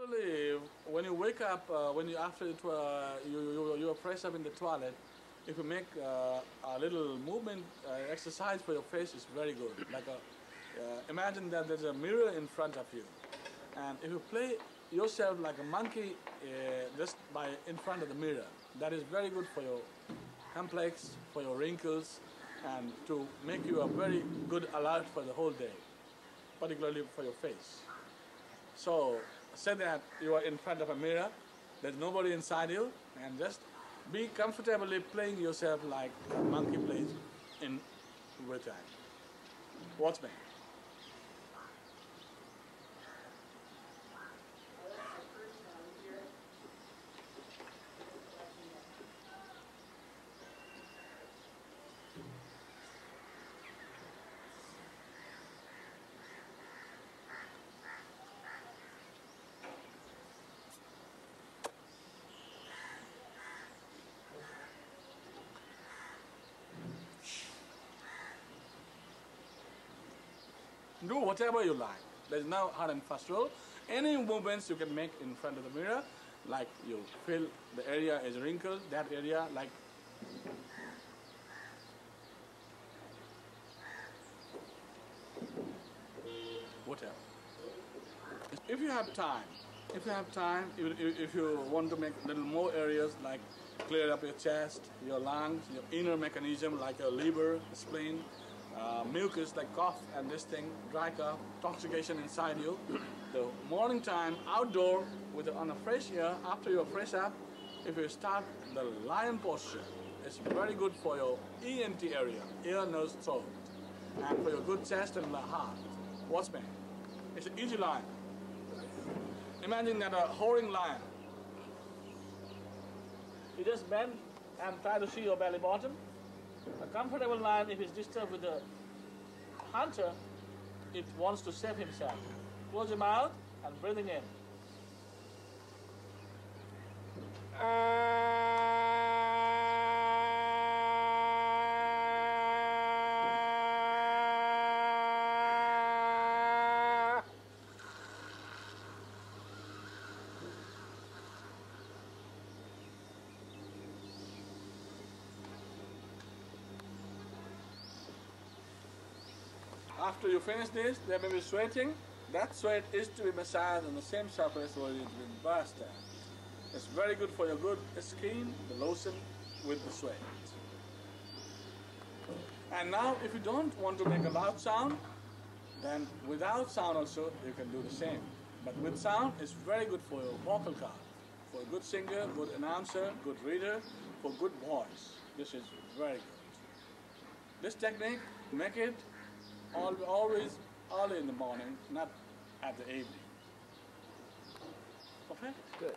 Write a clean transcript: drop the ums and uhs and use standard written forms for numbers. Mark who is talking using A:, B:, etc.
A: Actually, when you wake up, when you after you are fresh up in the toilet, if you make a little movement exercise for your face, is very good. Like imagine that there's a mirror in front of you, and if you play yourself like a monkey just by in front of the mirror, that is very good for your complex, for your wrinkles, and to make you a very good alert for the whole day, particularly for your face. So say that you are in front of a mirror, there's nobody inside you, and just be comfortably playing yourself like a monkey plays in real time. Watch me. Do whatever you like. There's no hard and fast rule. Any movements you can make in front of the mirror, like you feel the area is wrinkled, that area, like whatever. If you have time, if you want to make a little more areas, like clear up your chest, your lungs, your inner mechanism, like your liver, spleen, mucus like cough and this thing, dry cough, toxication inside you. The morning time outdoor on a fresh air, after you're fresh up, if you start the lion posture, it's very good for your ENT area, ear, nose, throat, and for your good chest and the heart. Watch me. It's an easy line. Imagine that a whoring lion. You just bend and try to see your belly bottom. A comfortable lion, if it's disturbed with the hunter, it wants to save himself. Close your mouth and breathing in. After you finish this, there may be sweating. That sweat is to be massaged on the same surface where it's been burst at. It's very good for your good skin, the lotion with the sweat. And now, if you don't want to make a loud sound, then without sound also you can do the same. But with sound, it's very good for your vocal cord. For a good singer, good announcer, good reader, for good voice. This is very good. This technique, make it always early in the morning, not at the evening. Okay?
B: Good.